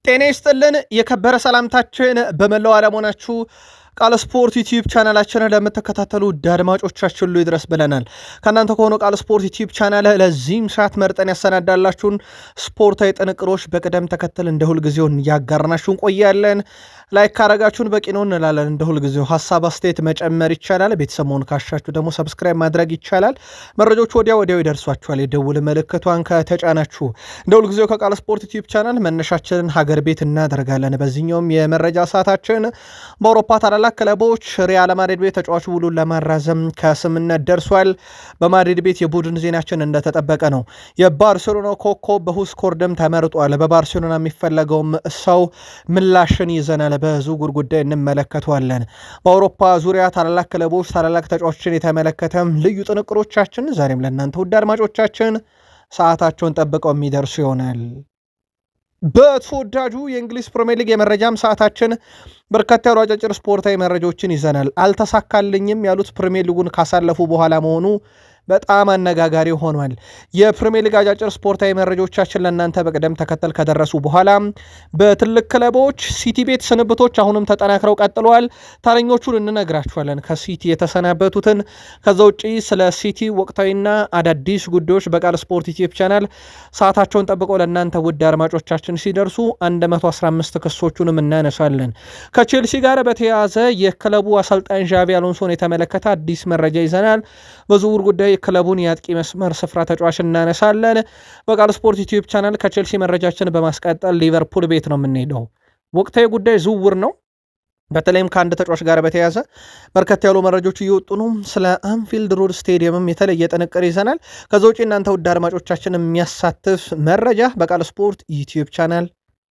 ጤና ይስጥልን የከበረ ሰላምታችን በመላው ዓለም ሆናችሁ ቃል ስፖርት ዩቲዩብ ቻናላችንን ለምትከታተሉ አድማጮቻችን ሁሉ ይድረስ ብለናል። ከእናንተ ከሆነው ቃል ስፖርት ዩቲዩብ ቻናል ለዚህም ሰዓት መርጠን ያሰናዳላችሁን ስፖርታዊ ጥንቅሮች በቅደም ተከተል እንደ ሁልጊዜውን እያጋርናችሁን ቆያለን። ላይክ ካረጋችሁን በቂ ነው እንላለን። እንደ ሁልጊዜው ሀሳብ አስተያየት መጨመር ይቻላል። ቤተሰብ መሆን ካሻችሁ ደግሞ ሰብስክራይብ ማድረግ ይቻላል። መረጃዎቹ ወዲያው ይደርሷችኋል የደውል ምልክቷን ከተጫናችሁ። እንደ ሁልጊዜው ከቃል ስፖርት ዩቲዩብ ቻናል መነሻችንን ሀገር ቤት እናደርጋለን። በዚህኛውም የመረጃ ሰዓታችን በአውሮፓ ታላላቅ ክለቦች ሪያል ማድሪድ ቤት ተጫዋች ውሉን ለማራዘም ከስምነት ደርሷል። በማድሪድ ቤት የቡድን ዜናችን እንደተጠበቀ ነው። የባርሴሎና ኮከብ በሁስኮርድም ተመርጧል። በባርሴሎና የሚፈለገውም ሰው ምላሽን ይዘናል። በዝውውር ጉዳይ እንመለከተዋለን። በአውሮፓ ዙሪያ ታላላቅ ክለቦች ታላላቅ ተጫዋቾችን የተመለከተም ልዩ ጥንቅሮቻችን ዛሬም ለእናንተ ውድ አድማጮቻችን ሰዓታቸውን ጠብቀው የሚደርሱ ይሆናል። በተወዳጁ የእንግሊዝ ፕሪሚየር ሊግ የመረጃም ሰዓታችን በርካታ ያሉ አጫጭር ስፖርታዊ መረጃዎችን ይዘናል። አልተሳካልኝም ያሉት ፕሪሚየር ሊጉን ካሳለፉ በኋላ መሆኑ በጣም አነጋጋሪ ሆኗል። የፕሪሚየር ሊግ አጫጭር ስፖርታዊ መረጃዎቻችን ለእናንተ በቅደም ተከተል ከደረሱ በኋላ በትልቅ ክለቦች ሲቲ ቤት ስንብቶች አሁንም ተጠናክረው ቀጥለዋል። ታረኞቹን እንነግራችኋለን፣ ከሲቲ የተሰናበቱትን። ከዛ ውጪ ስለ ሲቲ ወቅታዊና አዳዲስ ጉዳዮች በቃል ስፖርት ዩቲዩብ ቻናል ሰዓታቸውን ጠብቀው ለእናንተ ውድ አድማጮቻችን ሲደርሱ 115 ክሶቹንም እናነሳለን። ከቼልሲ ጋር በተያያዘ የክለቡ አሰልጣኝ ዣቪ አሎንሶን የተመለከተ አዲስ መረጃ ይዘናል። በዝውውር ጉዳይ ክለቡን የአጥቂ መስመር ስፍራ ተጫዋች እናነሳለን። በቃል ስፖርት ዩቲዩብ ቻናል ከቼልሲ መረጃችን በማስቀጠል ሊቨርፑል ቤት ነው የምንሄደው። ወቅታዊ ጉዳይ ዝውውር ነው። በተለይም ከአንድ ተጫዋች ጋር በተያያዘ በርከት ያሉ መረጃዎች እየወጡ ነው። ስለ አንፊልድ ሮድ ስቴዲየምም የተለየ ጥንቅር ይዘናል። ከዛ ውጭ እናንተ ውድ አድማጮቻችን የሚያሳትፍ መረጃ በቃል ስፖርት ዩቲዩብ ቻናል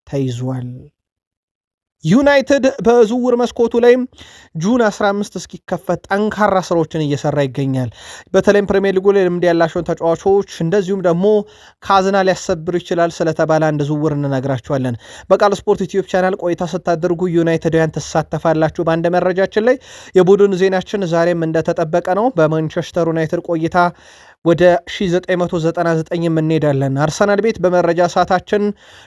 ተይዟል። ዩናይትድ በዝውውር መስኮቱ ላይም ጁን 15 እስኪከፈት ጠንካራ ስራዎችን እየሰራ ይገኛል። በተለይም ፕሪሚየር ሊጉ ላይ ልምድ ያላቸውን ተጫዋቾች እንደዚሁም ደግሞ ካዝና ሊያሰብር ይችላል ስለተባለ አንድ ዝውውር እንነግራችኋለን። በቃል ስፖርት ዩቲዩብ ቻናል ቆይታ ስታደርጉ ዩናይትድያን ትሳተፋላችሁ። በአንድ መረጃችን ላይ የቡድን ዜናችን ዛሬም እንደተጠበቀ ነው። በማንቸስተር ዩናይትድ ቆይታ ወደ 1999 እንሄዳለን። አርሰናል ቤት በመረጃ ሰዓታችን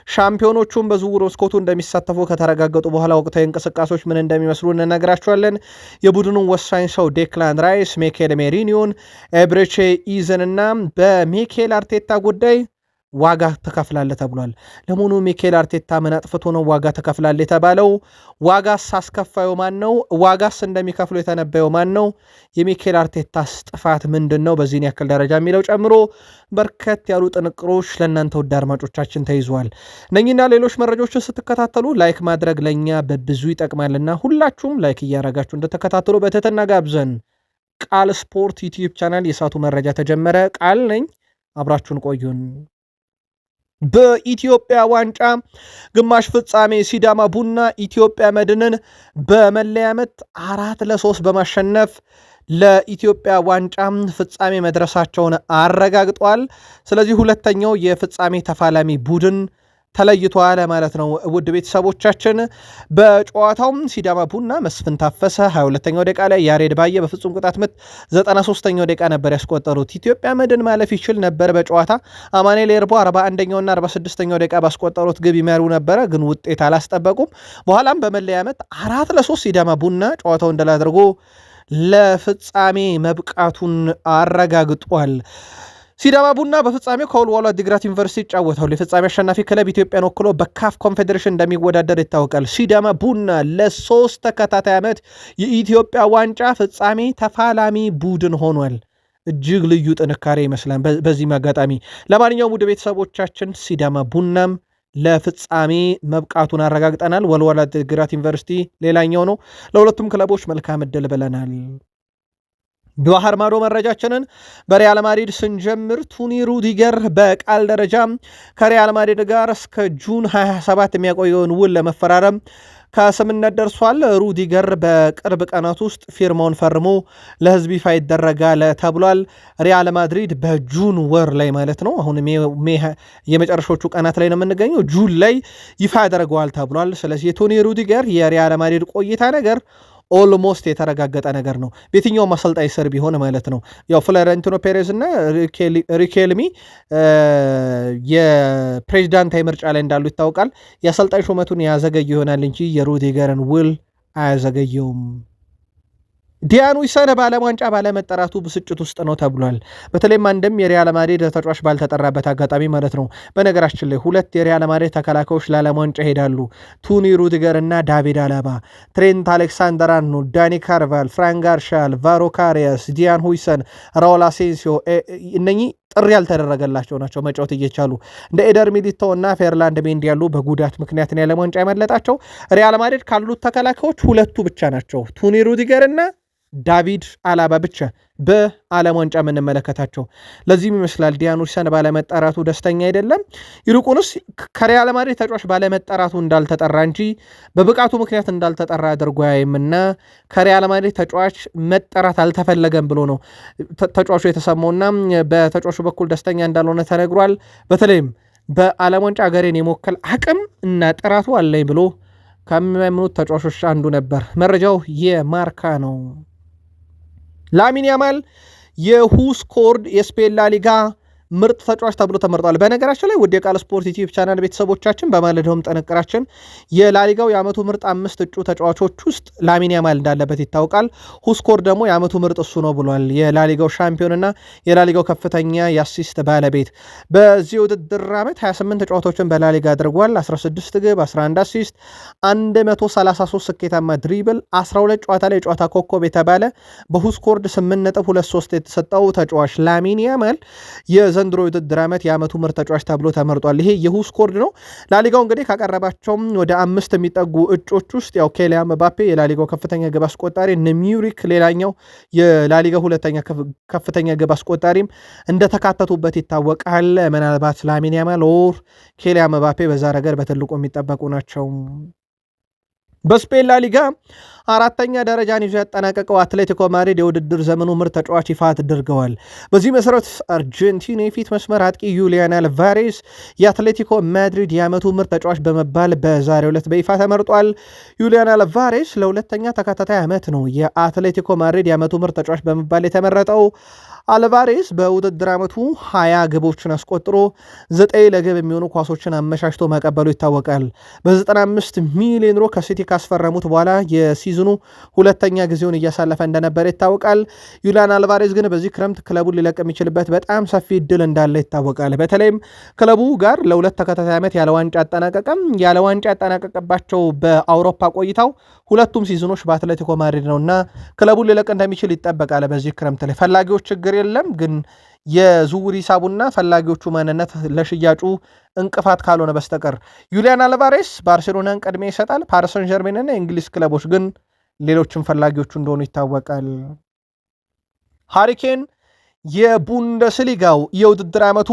ሻምፒዮኖቹን በዝውውር መስኮቱ እንደሚሳተፉ ከተረጋገጡ በኋላ ወቅታዊ እንቅስቃሴዎች ምን እንደሚመስሉ እንነግራቸዋለን። የቡድኑን ወሳኝ ሰው ዴክላን ራይስ፣ ሚኬል ሜሪኒዮን፣ ኤብሬቼ ኢዘን እና በሚኬል አርቴታ ጉዳይ ዋጋ ተከፍላለህ ተብሏል። ለመሆኑ ሚኬል አርቴታ ምን አጥፍቶ ነው ዋጋ ተከፍላለህ የተባለው? ዋጋስ አስከፋዩ ማን ነው? ዋጋስ እንደሚከፍሉ የተነበየው ማን ነው? የሚኬል አርቴታስ ጥፋት ምንድን ነው በዚህን ያክል ደረጃ የሚለው ጨምሮ በርከት ያሉ ጥንቅሮች ለእናንተ ውድ አድማጮቻችን ተይዘዋል። እነኝና ሌሎች መረጃዎችን ስትከታተሉ ላይክ ማድረግ ለእኛ በብዙ ይጠቅማልና ሁላችሁም ላይክ እያረጋችሁ እንደተከታተሉ በትህትና ጋብዘን። ቃል ስፖርት ዩቲዩብ ቻናል የሳቱ መረጃ ተጀመረ። ቃል ነኝ፣ አብራችሁን ቆዩን። በኢትዮጵያ ዋንጫ ግማሽ ፍጻሜ ሲዳማ ቡና ኢትዮጵያ መድንን በመለያ ምት 4-3 በማሸነፍ ለኢትዮጵያ ዋንጫ ፍጻሜ መድረሳቸውን አረጋግጧል። ስለዚህ ሁለተኛው የፍጻሜ ተፋላሚ ቡድን ተለይቷል ማለት ነው። ውድ ቤተሰቦቻችን በጨዋታውም ሲዳማ ቡና መስፍን ታፈሰ 22ኛው ደቂቃ ላይ፣ ያሬድ ባየ በፍጹም ቅጣት ምት 93ኛው ደቂቃ ነበር ያስቆጠሩት። ኢትዮጵያ መድን ማለፍ ይችል ነበር በጨዋታ አማኑኤል ኤርቦ 41ኛውና 46ኛው ደቂቃ ባስቆጠሩት ግብ ይመሩ ነበረ፣ ግን ውጤት አላስጠበቁም። በኋላም በመለያ ምት 4-3 ሲዳማ ቡና ጨዋታው እንደላ አድርጎ ለፍጻሜ መብቃቱን አረጋግጧል። ሲዳማ ቡና በፍጻሜው ከወልዋሎ ዓዲግራት ዩኒቨርሲቲ ይጫወታል። የፍጻሜ አሸናፊ ክለብ ኢትዮጵያን ወክሎ በካፍ ኮንፌዴሬሽን እንደሚወዳደር ይታወቃል። ሲዳማ ቡና ለ3 ተከታታይ ዓመት የኢትዮጵያ ዋንጫ ፍጻሜ ተፋላሚ ቡድን ሆኗል። እጅግ ልዩ ጥንካሬ ይመስላል በዚህ አጋጣሚ። ለማንኛውም ውድ ቤተሰቦቻችን ሲዳማ ቡናም ለፍጻሜ መብቃቱን አረጋግጠናል። ወልዋሎ ዓዲግራት ዩኒቨርሲቲ ሌላኛው ነው። ለሁለቱም ክለቦች መልካም ዕድል ብለናል። በባህር ማዶ መረጃችንን በሪያል ማድሪድ ስንጀምር ቶኒ ሩዲገር በቃል ደረጃ ከሪያል ማድሪድ ጋር እስከ ጁን 27 የሚያቆየውን ውል ለመፈራረም ከስምነት ደርሷል። ሩዲገር በቅርብ ቀናት ውስጥ ፊርማውን ፈርሞ ለሕዝብ ይፋ ይደረጋል ተብሏል። ሪያል ማድሪድ በጁን ወር ላይ ማለት ነው፣ አሁን የመጨረሻዎቹ ቀናት ላይ ነው የምንገኘው፣ ጁን ላይ ይፋ ያደርገዋል ተብሏል። ስለዚህ የቶኒ ሩዲገር የሪያል ማድሪድ ቆይታ ነገር ኦልሞስት የተረጋገጠ ነገር ነው በየትኛውም አሰልጣኝ ስር ቢሆን ማለት ነው። ያው ፍሎሬንቲኖ ፔሬዝ እና ሪኬልሚ የፕሬዚዳንታዊ ምርጫ ላይ እንዳሉ ይታወቃል። የአሰልጣኝ ሹመቱን ያዘገይ ይሆናል እንጂ የሩዲገርን ውል አያዘገየውም። ዲያን ዊሰን በዓለም ዋንጫ ባለመጠራቱ ብስጭት ውስጥ ነው ተብሏል። በተለይም አንድም የሪያል ማድሪድ ተጫዋች ባልተጠራበት አጋጣሚ ማለት ነው። በነገራችን ላይ 2 የሪያል ማድሪድ ተከላካዮች ለዓለም ዋንጫ ይሄዳሉ። ቱኒ ሩዲገር እና ዳቪድ አላባ፣ ትሬንት አሌክሳንደር አርኖልድ፣ ዳኒ ካርቫል፣ ፍራንክ ጋርሻል፣ ቫሮ ካሪያስ፣ ዲያን ዊሰን፣ ራውል አሴንሲዮ እነኚህ ጥሪ ያልተደረገላቸው ናቸው መጫወት እየቻሉ። እንደ ኤደር ሚሊቶ እና ፌርላንድ ሜንዲ ያሉ በጉዳት ምክንያት የዓለም ዋንጫ ያመለጣቸው ሪያል ማድሪድ ካሉት ተከላካዮች 2 ብቻ ናቸው። ቱኒ ሩዲገር እና ዳቪድ አላባ ብቻ በዓለም ዋንጫ የምንመለከታቸው። ለዚህም ይመስላል ዲያን ዊሰን ባለመጠራቱ ደስተኛ አይደለም። ይልቁንስ ከሪያል ማድሪድ ተጫዋች ባለመጠራቱ እንዳልተጠራ እንጂ በብቃቱ ምክንያት እንዳልተጠራ አድርጎ ያይምና ከሪያል ማድሪድ ተጫዋች መጠራት አልተፈለገም ብሎ ነው ተጫዋቹ የተሰማውና በተጫዋቹ በኩል ደስተኛ እንዳልሆነ ተነግሯል። በተለይም በዓለም ዋንጫ ሀገሬን የመወከል አቅም እና ጥራቱ አለኝ ብሎ ከሚያምኑት ተጫዋቾች አንዱ ነበር። መረጃው የማርካ ነው። ላሚን ያማል የሁስኮርድ የስፔን ላሊጋ ምርጥ ተጫዋች ተብሎ ተመርጧል። በነገራችን ላይ ውድ የቃል ስፖርት ዩቲዩብ ቻናል ቤተሰቦቻችን በማለዳውም ጥንቅራችን የላሊጋው የዓመቱ ምርጥ 5 እጩ ተጫዋቾች ውስጥ ላሚን ያማል እንዳለበት ይታወቃል። ሁስኮርድ ደግሞ የዓመቱ ምርጥ እሱ ነው ብሏል። የላሊጋው ሻምፒዮንና የላሊጋው ከፍተኛ የአሲስት ባለቤት በዚህ ውድድር ዓመት 28 ጨዋታዎችን በላሊጋ አድርጓል። 16 ግብ፣ 11 አሲስት፣ 133 ስኬታማ ድሪብል፣ 12 ጨዋታ ላይ የጨዋታ ኮከብ የተባለ በሁስኮርድ 8.23 የተሰጠው ተጫዋች ላሚን ያማል የዘንድሮ ውድድር ዓመት የዓመቱ ምርጥ ተጫዋች ተብሎ ተመርጧል። ይሄ የሁስኮርድ ነው። ላሊጋው እንግዲህ ካቀረባቸው ወደ 5 የሚጠጉ እጮች ውስጥ ያው ኬሊያን ምባፔ የላሊጋው ከፍተኛ ግብ አስቆጣሪ፣ ኒሚሪክ ሌላኛው የላሊጋው ሁለተኛ ከፍተኛ ግብ አስቆጣሪም እንደተካተቱበት ይታወቃል። ምናልባት ላሚን ያማል ኦር ኬሊያን ምባፔ በዛ ረገድ በትልቁ የሚጠበቁ ናቸው። በስፔን ላሊጋ 4ኛ ደረጃን ይዞ ያጠናቀቀው አትሌቲኮ ማድሪድ የውድድር ዘመኑ ምርጥ ተጫዋች ይፋ አድርገዋል። በዚህ መሰረት አርጀንቲና የፊት መስመር አጥቂ ዩሊያን አልቫሬስ የአትሌቲኮ ማድሪድ የዓመቱ ምርጥ ተጫዋች በመባል በዛሬው ዕለት በይፋ ተመርጧል። ዩሊያን አልቫሬስ ለሁለተኛ ተከታታይ ዓመት ነው የአትሌቲኮ ማድሪድ የዓመቱ ምርጥ ተጫዋች በመባል የተመረጠው። አልቫሬስ በውድድር ዓመቱ 20 ግቦችን አስቆጥሮ 9 ለግብ የሚሆኑ ኳሶችን አመሻሽቶ መቀበሉ ይታወቃል። በ95 ሚሊዮን ዩሮ ከሲቲ ካስፈረሙት በኋላ የሲዝኑ ሁለተኛ ጊዜውን እያሳለፈ እንደነበረ ይታወቃል። ዩሊያን አልቫሬስ ግን በዚህ ክረምት ክለቡን ሊለቅ የሚችልበት በጣም ሰፊ እድል እንዳለ ይታወቃል። በተለይም ክለቡ ጋር ለሁለት ተከታታይ ዓመት ያለ ዋንጫ አጠናቀቀም። ያለ ዋንጫ ያጠናቀቀባቸው በአውሮፓ ቆይታው ሁለቱም ሲዝኖች በአትሌቲኮ ማድሪድ ነውና ክለቡን ሊለቅ እንደሚችል ይጠበቃል። በዚህ ክረምት ላይ ፈላጊዎች ችግር የለም፣ ግን የዝውውር ሂሳቡና ፈላጊዎቹ ማንነት ለሽያጩ እንቅፋት ካልሆነ በስተቀር ዩሊያን አልቫሬስ ባርሴሎናን ቅድሚያ ይሰጣል። ፓሪስ ሰን ዠርሜንና የእንግሊዝ ክለቦች ግን ሌሎችም ፈላጊዎቹ እንደሆኑ ይታወቃል። ሃሪኬን የቡንደስሊጋው የውድድር ዓመቱ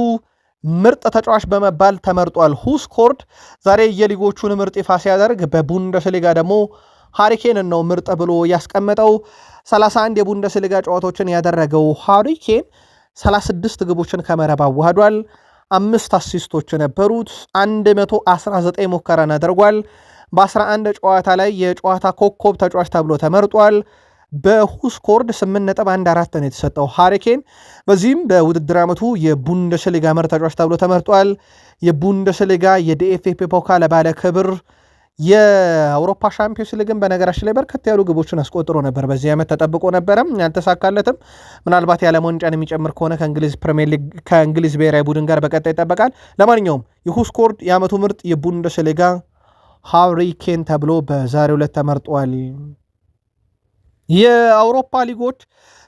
ምርጥ ተጫዋች በመባል ተመርጧል። ሁስኮርድ ዛሬ የሊጎቹን ምርጥ ይፋ ሲያደርግ በቡንደስሊጋ ደግሞ ሃሪኬንን ነው ምርጥ ብሎ ያስቀመጠው። 31 የቡንደስሊጋ ጨዋታዎችን ያደረገው ሃሪኬን 36 ግቦችን ከመረብ አዋህዷል። 5 አሲስቶች ነበሩት። 119 ሙከራን አድርጓል። በ11 ጨዋታ ላይ የጨዋታ ኮከብ ተጫዋች ተብሎ ተመርጧል። በሁስኮርድ 8.14 ነው የተሰጠው ሃሪኬን። በዚህም በውድድር ዓመቱ የቡንደስሊጋ ምርጥ ተጫዋች ተብሎ ተመርጧል። የቡንደስሊጋ የዲኤፍኤ ፖካል ባለ ክብር የአውሮፓ ሻምፒዮንስ ሊግን በነገራችን ላይ በርከት ያሉ ግቦችን አስቆጥሮ ነበር። በዚህ ዓመት ተጠብቆ ነበረም ያልተሳካለትም። ምናልባት የዓለም ዋንጫን የሚጨምር ከሆነ ከእንግሊዝ ፕሪሚየር ሊግ ከእንግሊዝ ብሔራዊ ቡድን ጋር በቀጣይ ይጠበቃል። ለማንኛውም የሁስኮርድ የዓመቱ ምርጥ የቡንደስሊጋ ሃሪኬን ተብሎ በዛሬው ዕለት ተመርጧል። የአውሮፓ ሊጎች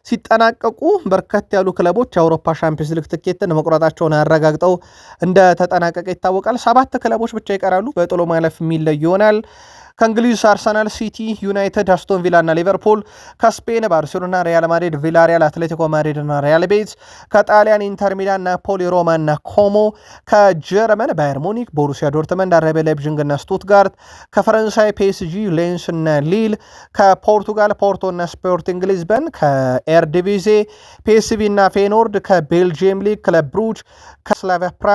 ሲጠናቀቁ በርከት ያሉ ክለቦች የአውሮፓ ሻምፒዮንስ ሊግ ትኬትን መቁረጣቸውን አረጋግጠው እንደተጠናቀቀ ይታወቃል። 7 ክለቦች ብቻ ይቀራሉ። በጥሎ ማለፍ የሚለዩ ይሆናል። ከእንግሊዝ አርሰናል፣ ሲቲ፣ ዩናይትድ፣ አስቶን ቪላ እና ሊቨርፑል፣ ከስፔን ባርሴሎና፣ ሪያል ማድሪድ፣ ቪላሪያል፣ አትሌቲኮ ማድሪድ እና ሪያል ቤት፣ ከጣሊያን ኢንተር ሚላን፣ ናፖሊ፣ ሮማ እና ኮሞ፣ ከጀርመን ባየር ሙኒክ፣ ቦሩሲያ ዶርትመንድ፣ አረቤ ላይፕዚግ እና ስቱትጋርት፣ ከፈረንሳይ ፒኤስጂ፣ ሌንስ እና ሊል፣ ከፖርቱጋል ፖርቶ እና ስፖርቲንግ ሊዝበን፣ ከኤርዲቪዜ ፒኤስቪ እና ፌኖርድ፣ ከቤልጂየም ሊግ ክለብ ብሩጅ፣ ከስላቪያ ፕራ፣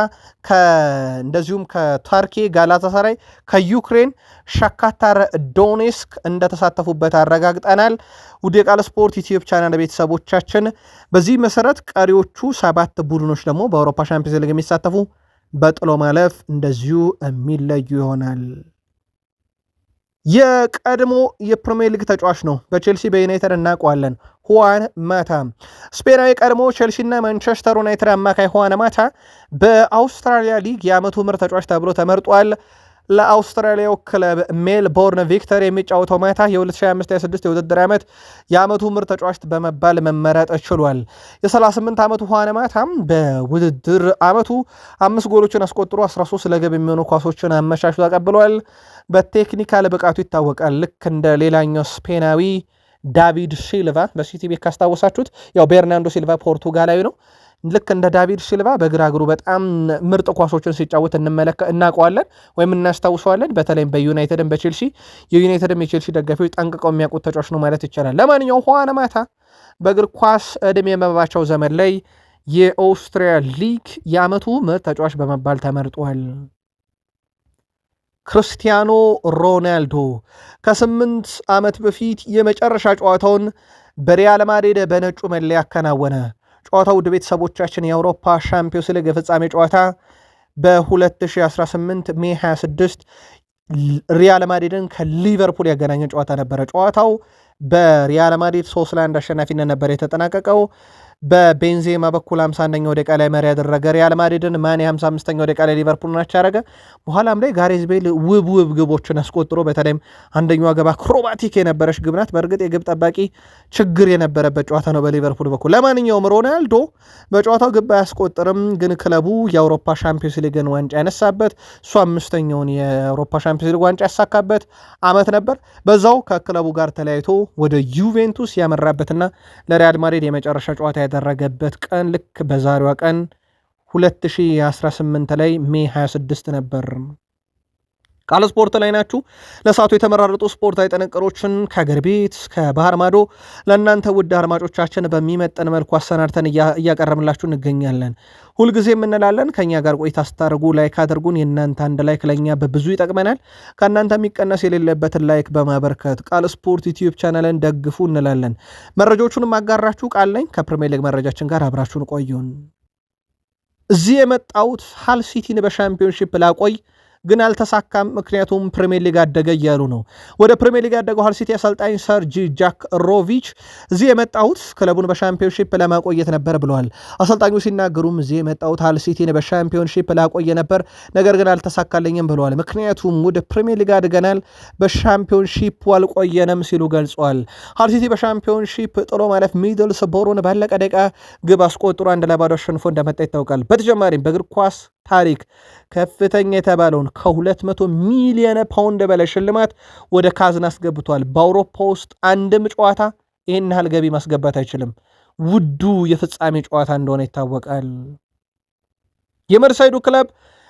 እንደዚሁም ከታርኪ ጋላታሳራይ፣ ከዩክሬን ሻካ ሻክታር ዶኔስክ እንደተሳተፉበት አረጋግጠናል። ውድ የቃል ስፖርት ዩቲዩብ ቻናል ቤተሰቦቻችን በዚህ መሰረት ቀሪዎቹ 7 ቡድኖች ደግሞ በአውሮፓ ሻምፒዮንስ ሊግ የሚሳተፉ በጥሎ ማለፍ እንደዚሁ የሚለዩ ይሆናል። የቀድሞ የፕሪሚየር ሊግ ተጫዋች ነው። በቼልሲ በዩናይትድ እናውቀዋለን። ሁዋን ማታ ስፔናዊ ቀድሞ ቼልሲና ማንቸስተር ዩናይትድ አማካይ ሁዋን ማታ በአውስትራሊያ ሊግ የዓመቱ ምርጥ ተጫዋች ተብሎ ተመርጧል። ለአውስትራሊያው ክለብ ሜልቦርን ቪክተር የሚጫወተው ማታ የ2025/26 የውድድር ዓመት የዓመቱ ምርጥ ተጫዋች በመባል መመረጥ ችሏል። የ38 ዓመቱ ሁዋን ማታም በውድድር ዓመቱ 5 ጎሎችን አስቆጥሮ 13 ለግብ የሚሆኑ ኳሶችን አመቻችቶ ተቀብሏል። በቴክኒካል ብቃቱ ይታወቃል። ልክ እንደ ሌላኛው ስፔናዊ ዳቪድ ሲልቫ በሲቲ ቤት ካስታወሳችሁት፣ ያው ቤርናንዶ ሲልቫ ፖርቱጋላዊ ነው። ልክ እንደ ዳቪድ ሲልቫ በግራ እግሩ በጣም ምርጥ ኳሶችን ሲጫወት እናውቀዋለን ወይም እናስታውሰዋለን። በተለይም በዩናይትድም በቼልሲ የዩናይትድም የቼልሲ ደጋፊዎች ጠንቅቀው የሚያውቁት ተጫዋች ነው ማለት ይቻላል። ለማንኛውም ሁዋን ማታ በእግር ኳስ ዕድሜ መባቻው ዘመን ላይ የኦስትሪያ ሊግ የዓመቱ ምርጥ ተጫዋች በመባል ተመርጧል። ክርስቲያኖ ሮናልዶ ከ8 ዓመት በፊት የመጨረሻ ጨዋታውን በሪያል ማድሪድ በነጩ መለያ አከናወነ። ጨዋታው ውድ ቤተሰቦቻችን የአውሮፓ ሻምፒዮንስ ሊግ የፍጻሜ ጨዋታ በ2018 ሜይ 26 ሪያል ማድሪድን ከሊቨርፑል ያገናኘ ጨዋታ ነበረ። ጨዋታው በሪያል ማድሪድ 3-1 አሸናፊነት ነበር የተጠናቀቀው። በቤንዜማ በኩል 51ኛው ደቂቃ ላይ መሪ ያደረገ ሪያል ማድሪድን ማኔ 55ኛው ደቂቃ ላይ ሊቨርፑል ናቸው ያደረገ። በኋላም ላይ ጋሬዝ ቤል ውብ ግቦችን አስቆጥሮ በተለይም አንደኛዋ ገባ አክሮባቲክ የነበረች ግብ ናት። በእርግጥ የግብ ጠባቂ ችግር የነበረበት ጨዋታ ነው በሊቨርፑል በኩል። ለማንኛውም ሮናልዶ በጨዋታው ግብ አያስቆጥርም፣ ግን ክለቡ የአውሮፓ ሻምፒዮንስ ሊግን ዋንጫ ያነሳበት እሱ 5ኛውን የአውሮፓ ሻምፒዮንስ ሊግ ዋንጫ ያሳካበት ዓመት ነበር። በዛው ከክለቡ ጋር ተለያይቶ ወደ ዩቬንቱስ ያመራበትና ለሪያል ማድሪድ የመጨረሻ ጨዋታ ያደረገበት ቀን ልክ በዛሬዋ ቀን 2018 ላይ ሜይ 26 ነበር። ቃል ስፖርት ላይ ናችሁ። ለሰዓቱ የተመራረጡ ስፖርታዊ ጥንቅሮችን ከአገር ቤት ከባህር ማዶ ለእናንተ ውድ አድማጮቻችን በሚመጠን መልኩ አሰናድተን እያቀረብላችሁ እንገኛለን። ሁልጊዜ የምንላለን ከእኛ ጋር ቆይታ ስታደርጉ ላይክ አድርጉን። የእናንተ አንድ ላይክ ለእኛ በብዙ ይጠቅመናል። ከእናንተ የሚቀነስ የሌለበትን ላይክ በማበርከት ቃል ስፖርት ዩቲዩብ ቻናልን ደግፉ እንላለን። መረጃዎቹንም አጋራችሁ ቃል ነኝ። ከፕሪሚየር ሊግ መረጃችን ጋር አብራችሁን ቆዩን። እዚህ የመጣሁት ሃል ሲቲን በሻምፒዮንሺፕ ላቆይ ግን አልተሳካም፣ ምክንያቱም ፕሪሚየር ሊግ አደገ እያሉ ነው። ወደ ፕሪሚየር ሊግ ያደገው ሃል ሲቲ አሰልጣኝ ሰርጂ ጃክሮቪች እዚህ የመጣሁት ክለቡን በሻምፒዮንሺፕ ለማቆየት ነበር ብለዋል። አሰልጣኙ ሲናገሩም እዚህ የመጣሁት ሃል ሲቲን በሻምፒዮንሺፕ ላቆየ ነበር፣ ነገር ግን አልተሳካልኝም ብለዋል። ምክንያቱም ወደ ፕሪሚየር ሊግ አድገናል፣ በሻምፒዮንሺፕ አልቆየንም ሲሉ ገልጸዋል። ሃል ሲቲ በሻምፒዮንሺፕ ጥሎ ማለፍ ሚድልስቦሮን ባለቀ ደቂቃ ግብ አስቆጥሮ 1-2 አሸንፎ እንደመጣ ይታወቃል። በተጨማሪም በእግር ኳስ ታሪክ ከፍተኛ የተባለውን ከ200 ሚሊዮን ፓውንድ በላይ ሽልማት ወደ ካዝና አስገብቷል። በአውሮፓ ውስጥ አንድም ጨዋታ ይህን ያህል ገቢ ማስገባት አይችልም። ውዱ የፍጻሜ ጨዋታ እንደሆነ ይታወቃል። የመርሳይዱ ክለብ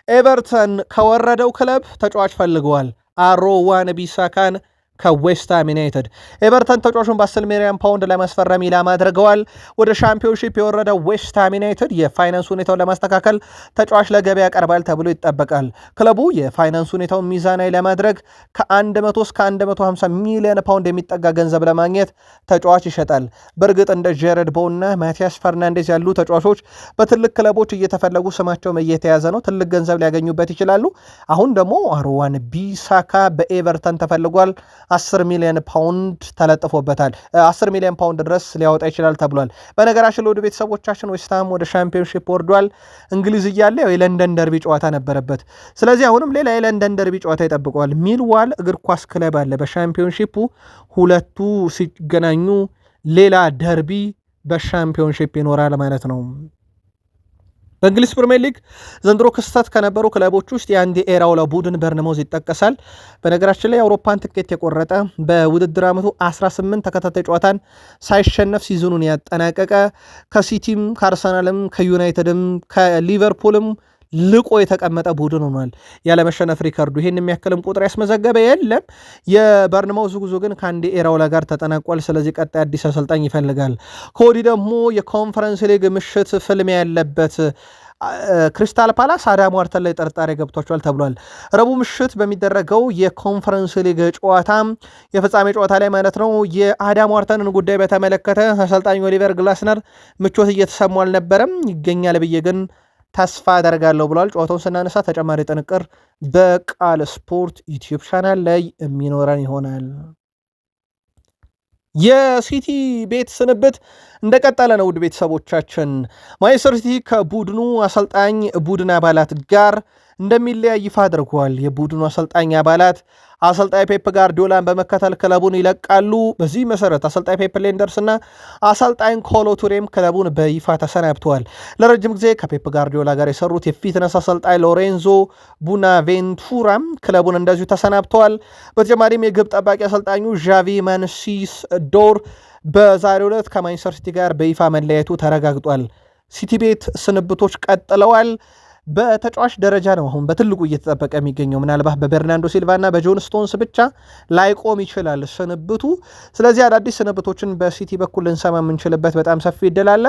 ኤቨርተን ከወረደው ክለብ ተጫዋች ፈልገዋል። አሮዋን ቢሳካን ከዌስትሃም ዩናይትድ ኤቨርተን ተጫዋቹን በ10 ሚሊዮን ፓውንድ ለማስፈረም ኢላማ አድርገዋል። ወደ ሻምፒዮንሺፕ የወረደው ዌስትሃም ዩናይትድ የፋይናንስ ሁኔታውን ለማስተካከል ተጫዋች ለገበያ ያቀርባል ተብሎ ይጠበቃል። ክለቡ የፋይናንስ ሁኔታውን ሚዛናዊ ለማድረግ ከ100 እስከ 150 ሚሊዮን ፓውንድ የሚጠጋ ገንዘብ ለማግኘት ተጫዋች ይሸጣል። በእርግጥ እንደ ጄረድ ቦውና ማቲያስ ፈርናንዴዝ ያሉ ተጫዋቾች በትልቅ ክለቦች እየተፈለጉ ስማቸውም እየተያዘ ነው። ትልቅ ገንዘብ ሊያገኙበት ይችላሉ። አሁን ደግሞ አሮዋን ቢሳካ በኤቨርተን ተፈልጓል። 10 ሚሊዮን ፓውንድ ተለጥፎበታል። 10 ሚሊዮን ፓውንድ ድረስ ሊያወጣ ይችላል ተብሏል። በነገራችን ለወደ ቤተሰቦቻችን ዌስትሃም ወደ ሻምፒዮንሺፕ ወርዷል። እንግሊዝ እያለ የለንደን ደርቢ ጨዋታ ነበረበት። ስለዚህ አሁንም ሌላ የለንደን ደርቢ ጨዋታ ይጠብቀዋል። ሚልዋል እግር ኳስ ክለብ አለ በሻምፒዮንሺፑ። ሁለቱ ሲገናኙ ሌላ ደርቢ በሻምፒዮንሺፕ ይኖራል ማለት ነው። በእንግሊዝ ፕሪሚየር ሊግ ዘንድሮ ክስተት ከነበሩ ክለቦች ውስጥ የአንድ ኤራውላ ቡድን በርንማውዝ ይጠቀሳል። በነገራችን ላይ የአውሮፓን ትኬት የቆረጠ በውድድር ዓመቱ 18 ተከታታይ ጨዋታን ሳይሸነፍ ሲዝኑን ያጠናቀቀ ከሲቲም ከአርሰናልም ከዩናይትድም ከሊቨርፑልም ልቆ የተቀመጠ ቡድን ሆኗል። ያለመሸነፍ ሪከርዱ ይህን የሚያክልም ቁጥር ያስመዘገበ የለም። የበርንማውዝ ጉዞ ግን ከአንድ ኤራውላ ጋር ተጠናቋል። ስለዚህ ቀጣይ አዲስ አሰልጣኝ ይፈልጋል። ከወዲህ ደግሞ የኮንፈረንስ ሊግ ምሽት ፍልሚያ ያለበት ክሪስታል ፓላስ አዳም ዋርተን ላይ ጥርጣሬ ገብቷቸዋል ተብሏል። ረቡዕ ምሽት በሚደረገው የኮንፈረንስ ሊግ ጨዋታ የፍጻሜ ጨዋታ ላይ ማለት ነው የአዳም ዋርተንን ጉዳይ በተመለከተ አሰልጣኝ ኦሊቨር ግላስነር ምቾት እየተሰሙ አልነበረም። ይገኛል ብዬ ግን ተስፋ አደርጋለሁ ብሏል። ጨዋታውን ስናነሳ ተጨማሪ ጥንቅር በቃል ስፖርት ዩቲዩብ ቻናል ላይ የሚኖረን ይሆናል። የሲቲ ቤት ስንብት እንደቀጠለ ነው። ውድ ቤተሰቦቻችን ማንቸስተር ሲቲ ከቡድኑ አሰልጣኝ ቡድን አባላት ጋር እንደሚለያይ ይፋ አድርጓል። የቡድኑ አሰልጣኝ አባላት አሰልጣኝ ፔፕ ጋርዲዮላን በመከተል ክለቡን ይለቃሉ። በዚህ መሰረት አሰልጣኝ ፔፕ ሌንደርስና አሰልጣኝ ኮሎ ቱሬም ክለቡን በይፋ ተሰናብተዋል። ለረጅም ጊዜ ከፔፕ ጋርዲዮላ ጋር የሰሩት የፊትነስ አሰልጣኝ ሎሬንዞ ቡናቬንቱራም ክለቡን እንደዚሁ ተሰናብተዋል። በተጨማሪም የግብ ጠባቂ አሰልጣኙ ዣቪ ማንሲስ ዶር በዛሬው ዕለት ከማንቸስተር ሲቲ ጋር በይፋ መለያየቱ ተረጋግጧል። ሲቲ ቤት ስንብቶች ቀጥለዋል። በተጫዋች ደረጃ ነው አሁን በትልቁ እየተጠበቀ የሚገኘው። ምናልባት በበርናንዶ ሲልቫ እና በጆን ስቶንስ ብቻ ላይቆም ይችላል ስንብቱ። ስለዚህ አዳዲስ ስንብቶችን በሲቲ በኩል ልንሰማ የምንችልበት በጣም ሰፊ እድል አለ።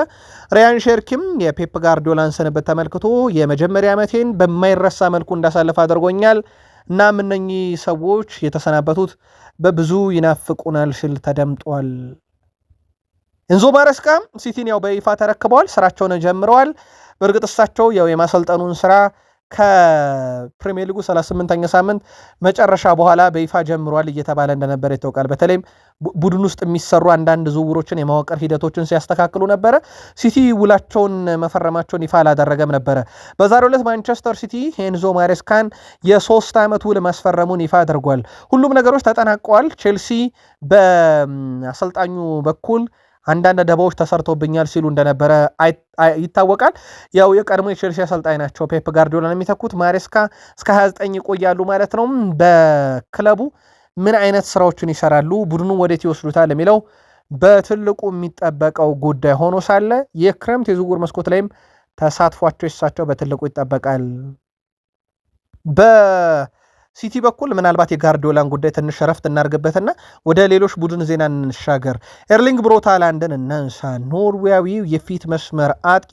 ሪያን ሼርኪም የፔፕ ጋርዲዮላን ስንብት ተመልክቶ የመጀመሪያ ዓመቴን በማይረሳ መልኩ እንዳሳልፍ አድርጎኛል፣ እናም እነኚህ ሰዎች የተሰናበቱት በብዙ ይናፍቁናል ሲል ተደምጧል። ኤንዞ ማሬስካ ሲቲን ያው በይፋ ተረክበዋል፣ ስራቸውን ጀምረዋል። በእርግጥ እሳቸው ያው የማሰልጠኑን ስራ ከፕሪሚየር ሊጉ 38ኛ ሳምንት መጨረሻ በኋላ በይፋ ጀምሯል እየተባለ እንደነበረ ይታወቃል። በተለይም ቡድን ውስጥ የሚሰሩ አንዳንድ ዝውውሮችን የማዋቀር ሂደቶችን ሲያስተካክሉ ነበረ። ሲቲ ውላቸውን መፈረማቸውን ይፋ አላደረገም ነበረ። በዛሬው ዕለት ማንቸስተር ሲቲ ኤንዞ ማሬስካን የ3 ዓመት ውል ማስፈረሙን ይፋ አድርጓል። ሁሉም ነገሮች ተጠናቀዋል። ቼልሲ በአሰልጣኙ በኩል አንዳንድ ደባዎች ተሰርቶብኛል ሲሉ እንደነበረ ይታወቃል። ያው የቀድሞ የቼልሲ አሰልጣኝ ናቸው ፔፕ ጋርዲዮላን የሚተኩት። ማሬስካ እስከ 29 ይቆያሉ ማለት ነው። በክለቡ ምን አይነት ስራዎችን ይሰራሉ፣ ቡድኑ ወዴት ይወስዱታል የሚለው በትልቁ የሚጠበቀው ጉዳይ ሆኖ ሳለ የክረምት የዝውውር መስኮት ላይም ተሳትፏቸው ይሳቸው በትልቁ ይጠበቃል። ሲቲ በኩል ምናልባት የጋርዲዮላን ጉዳይ ትንሽ ረፍት እናርግበትና ወደ ሌሎች ቡድን ዜና እንሻገር። ኤርሊንግ ብሮት ሃላንድን እናንሳ። ኖርዌያዊው የፊት መስመር አጥቂ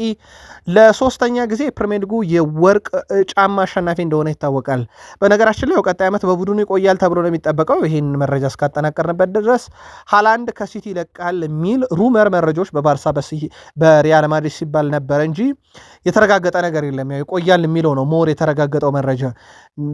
ለሶስተኛ ጊዜ ፕሪሚየር ሊጉ የወርቅ ጫማ አሸናፊ እንደሆነ ይታወቃል። በነገራችን ላይ ቀጣይ ዓመት በቡድኑ ይቆያል ተብሎ ነው የሚጠበቀው። ይህን መረጃ እስካጠናቀርንበት ድረስ ሃላንድ ከሲቲ ይለቃል የሚል ሩመር መረጃዎች በባርሳ በሪያል ማድሪድ ሲባል ነበረ እንጂ የተረጋገጠ ነገር የለም። ያው ይቆያል የሚለው ነው ሞር የተረጋገጠው መረጃ።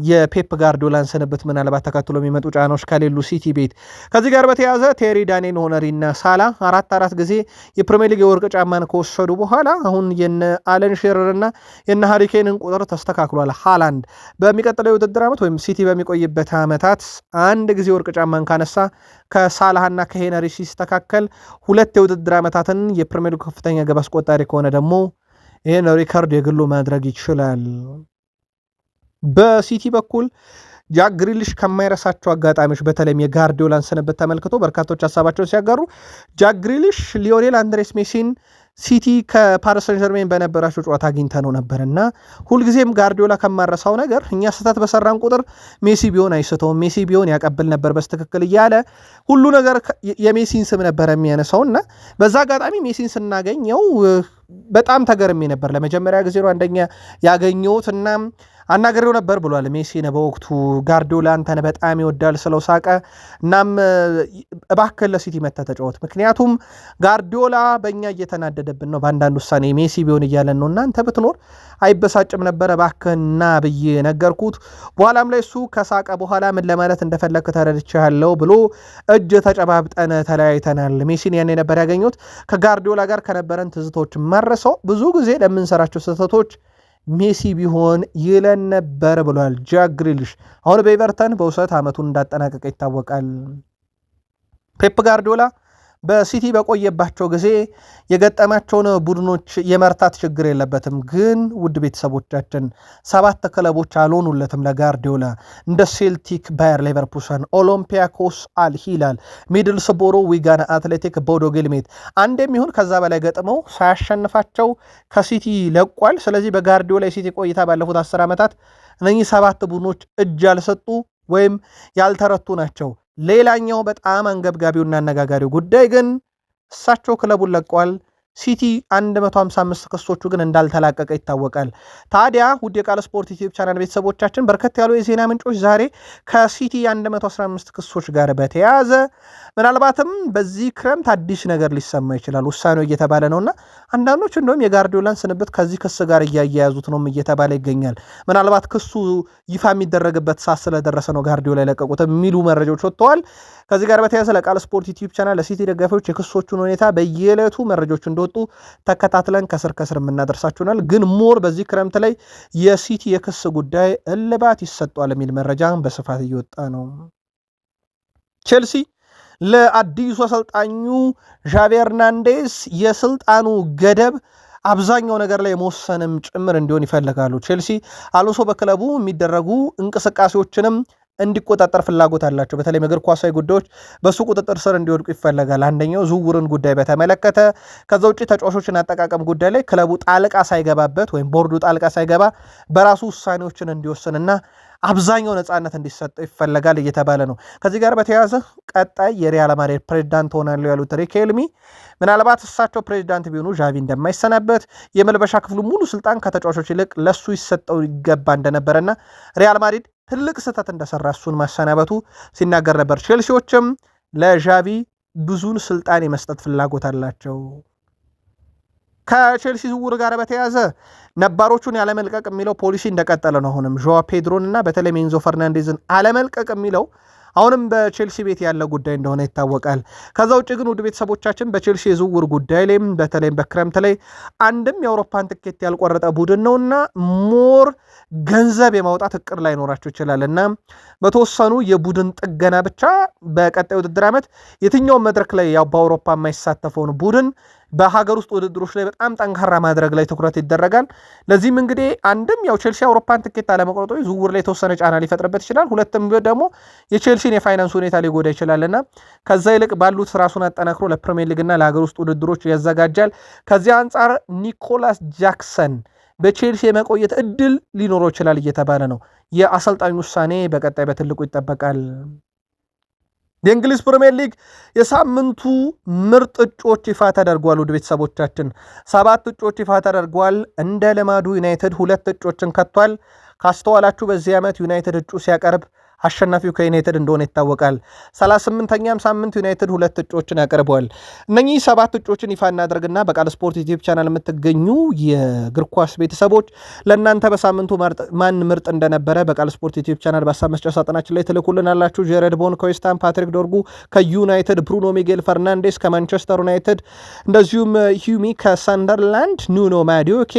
የፔፕ ጋርዲዮላን ስንብት ምናልባት ተከትሎ የሚመጡ ጫናዎች ከሌሉ ሲቲ ቤት። ከዚህ ጋር በተያዘ ቴሪ ዳንኤል ሆነሪና ሳላ አራት ጊዜ የፕሪሚየር ሊግ የወርቅ ጫማን ከወሰዱ በኋላ አሁን የነ አለን ሼረርና የነ ሃሪኬንን ቁጥር ተስተካክሏል። ሃላንድ በሚቀጥለው የውድድር ዓመት ወይም ሲቲ በሚቆይበት ዓመታት አንድ ጊዜ ወርቅ ጫማን ካነሳ ከሳላህና ከሄነሪ ሲስተካከል 2 የውድድር ዓመታትን የፕሪሚየር ሊግ ከፍተኛ ግብ አስቆጣሪ ከሆነ ደግሞ ይህን ሪከርድ የግሉ ማድረግ ይችላል። በሲቲ በኩል ጃክ ግሪሊሽ ከማይረሳቸው አጋጣሚዎች በተለይም የጋርዲዮላን ስንብት ተመልክቶ በርካቶች ሀሳባቸውን ሲያጋሩ ጃክ ግሪሊሽ ሊዮኔል አንድሬስ ሜሲን ሲቲ ከፓሪስ ሰን ጀርሜን በነበራቸው ጨዋታ አግኝተ ነው ነበርና ሁልጊዜም ጋርዲዮላ ከማረሳው ነገር እኛ ስህተት በሰራን ቁጥር ሜሲ ቢሆን አይስተውም፣ ሜሲ ቢሆን ያቀብል ነበር በስትክክል እያለ ሁሉ ነገር የሜሲን ስም ነበር የሚያነሳውና በዛ አጋጣሚ ሜሲን ስናገኘው በጣም ተገርሜ ነበር። ለመጀመሪያ ጊዜ ነው አንደኛ ያገኘሁትና አናገሬው ነበር ብሏል ሜሲን በወቅቱ። ጋርዲዮላ አንተን በጣም ይወዳል ስለው ሳቀ። እናም እባክህ ለሲቲ መተህ ተጫወት፣ ምክንያቱም ጋርዲዮላ በእኛ እየተናደደብን ነው በአንዳንድ ውሳኔ ሜሲ ቢሆን እያለን ነው፣ እናንተ ብትኖር አይበሳጭም ነበረ እባክህና ብዬ ነገርኩት። በኋላም ላይ እሱ ከሳቀ በኋላ ምን ለማለት እንደፈለግክ ተረድቻለሁ ብሎ እጅ ተጨባብጠን ተለያይተናል። ሜሲን ያኔ ነበር ያገኙት። ከጋርዲዮላ ጋር ከነበረን ትዝቶች መረሰው ብዙ ጊዜ ለምንሰራቸው ስህተቶች ሜሲ ቢሆን ይለን ነበር ብሏል ጃክ ግሪሊሽ። አሁን በኤቨርተን በውሰት ዓመቱን እንዳጠናቀቀ ይታወቃል። ፔፕ ጋርዲዮላ በሲቲ በቆየባቸው ጊዜ የገጠማቸውን ቡድኖች የመርታት ችግር የለበትም። ግን ውድ ቤተሰቦቻችን 7 ክለቦች አልሆኑለትም ለጋርዲዮላ እንደ ሴልቲክ፣ ባየር ሌቨርኩሰን፣ ኦሎምፒያኮስ፣ አልሂላል፣ ሚድልስቦሮ፣ ዊጋን አትሌቲክ፣ ቦዶ ግሊምት አንድ የሚሆን ከዛ በላይ ገጥመው ሳያሸንፋቸው ከሲቲ ለቋል። ስለዚህ በጋርዲዮላ የሲቲ ቆይታ ባለፉት 10 ዓመታት እነኚህ 7 ቡድኖች እጅ ያልሰጡ ወይም ያልተረቱ ናቸው። ሌላኛው በጣም አንገብጋቢውና አነጋጋሪው ጉዳይ ግን እሳቸው ክለቡን ለቀዋል። ሲቲ 155 ክሶቹ ግን እንዳልተላቀቀ ይታወቃል። ታዲያ ውድ የቃል ስፖርት ዩቲዩብ ቻናል ቤተሰቦቻችን በርከት ያሉ የዜና ምንጮች ዛሬ ከሲቲ 115 ክሶች ጋር በተያያዘ ምናልባትም በዚህ ክረምት አዲስ ነገር ሊሰማ ይችላል ውሳኔው እየተባለ ነውና አንዳንዶች እንደውም የጋርዲዮላን ስንብት ከዚህ ክስ ጋር እያያያዙት ነው እየተባለ ይገኛል። ምናልባት ክሱ ይፋ የሚደረግበት ሰዓት ስለደረሰ ነው ጋርዲዮላ የለቀቁት የሚሉ መረጃዎች ወጥተዋል። ከዚህ ጋር በተያያዘ ለቃል ስፖርት ዩቲዩብ ቻናል ለሲቲ ደጋፊዎች የክሶቹን ሁኔታ በየዕለቱ መረጃዎች እንደወጡ ተከታትለን ከስር የምናደርሳችሁናል። ግን ሞር በዚህ ክረምት ላይ የሲቲ የክስ ጉዳይ እልባት ይሰጧል የሚል መረጃ በስፋት እየወጣ ነው። ቼልሲ ለአዲሱ አሰልጣኙ ዣቪ ሄርናንዴዝ የስልጣኑ ገደብ አብዛኛው ነገር ላይ መወሰንም ጭምር እንዲሆን ይፈልጋሉ። ቼልሲ አሎሶ በክለቡ የሚደረጉ እንቅስቃሴዎችንም እንዲቆጣጠር ፍላጎት አላቸው። በተለይ እግር ኳሳዊ ጉዳዮች በሱ ቁጥጥር ስር እንዲወድቁ ይፈልጋል። አንደኛው ዝውውርን ጉዳይ በተመለከተ፣ ከዛ ውጭ ተጫዋቾችን አጠቃቀም ጉዳይ ላይ ክለቡ ጣልቃ ሳይገባበት ወይም ቦርዱ ጣልቃ ሳይገባ በራሱ ውሳኔዎችን እንዲወስንና አብዛኛው ነፃነት እንዲሰጠው ይፈልጋል እየተባለ ነው። ከዚህ ጋር በተያያዘ ቀጣይ የሪያል ማድሪድ ፕሬዚዳንት ሆናሉ ያሉት ሪኬልሚ ምናልባት እሳቸው ፕሬዚዳንት ቢሆኑ ዣቪ እንደማይሰናበት የመልበሻ ክፍሉ ሙሉ ስልጣን ከተጫዋቾች ይልቅ ለሱ ይሰጠው ይገባ እንደነበረና ሪያል ማድሪድ ትልቅ ስህተት እንደሰራ እሱን ማሰናበቱ ሲናገር ነበር። ቼልሲዎችም ለዣቪ ብዙን ስልጣን የመስጠት ፍላጎት አላቸው። ከቼልሲ ዝውውር ጋር በተያያዘ ነባሮቹን ያለመልቀቅ የሚለው ፖሊሲ እንደቀጠለ ነው። አሁንም ዦዋ ፔድሮን እና በተለይ ኤንዞ ፈርናንዴዝን አለመልቀቅ የሚለው አሁንም በቼልሲ ቤት ያለ ጉዳይ እንደሆነ ይታወቃል። ከዛ ውጭ ግን ውድ ቤተሰቦቻችን በቼልሲ የዝውውር ጉዳይ ላይም በተለይም በክረምት ላይ አንድም የአውሮፓን ትኬት ያልቆረጠ ቡድን ነውና ሞር ገንዘብ የማውጣት እቅድ ላይኖራቸው ይችላል እና በተወሰኑ የቡድን ጥገና ብቻ በቀጣይ ውድድር ዓመት የትኛውን መድረክ ላይ ያው በአውሮፓ የማይሳተፈውን ቡድን በሀገር ውስጥ ውድድሮች ላይ በጣም ጠንካራ ማድረግ ላይ ትኩረት ይደረጋል። ለዚህም እንግዲህ አንድም ያው ቼልሲ አውሮፓን ትኬት አለመቁረጡ ዝውውር ላይ የተወሰነ ጫና ሊፈጥርበት ይችላል። ሁለትም ደግሞ የቼልሲን የፋይናንስ ሁኔታ ሊጎዳ ይችላልና ከዛ ይልቅ ባሉት ራሱን አጠናክሮ ለፕሪሚየር ሊግና ለሀገር ውስጥ ውድድሮች ያዘጋጃል። ከዚያ አንጻር ኒኮላስ ጃክሰን በቼልሲ የመቆየት እድል ሊኖረው ይችላል እየተባለ ነው። የአሰልጣኝ ውሳኔ በቀጣይ በትልቁ ይጠበቃል። የእንግሊዝ ፕሪሚየር ሊግ የሳምንቱ ምርጥ እጩዎች ይፋ ተደርጓል። ውድ ቤተሰቦቻችን 7 እጩዎች ይፋ ተደርጓል። እንደ ልማዱ ዩናይትድ 2 እጩዎችን ከቷል። ካስተዋላችሁ በዚህ ዓመት ዩናይትድ እጩ ሲያቀርብ አሸናፊው ከዩናይትድ እንደሆነ ይታወቃል። 38ኛም ሳምንት ዩናይትድ 2 እጩዎችን ያቀርበዋል። እነኚህ 7 እጩዎችን ይፋ እናደርግና በቃል ስፖርት ዩቲዩብ ቻናል የምትገኙ የእግር ኳስ ቤተሰቦች ለእናንተ በሳምንቱ ማን ምርጥ እንደነበረ በቃል ስፖርት ዩቲዩብ ቻናል በሀሳብ መስጫ ሳጥናችን ላይ ትልኩልናላችሁ። ጀረድ ቦን ከዌስትሃም፣ ፓትሪክ ዶርጉ ከዩናይትድ፣ ብሩኖ ሚጌል ፈርናንዴስ ከማንቸስተር ዩናይትድ፣ እንደዚሁም ሂዩሚ ከሰንደርላንድ፣ ኑኖ ማዱኬ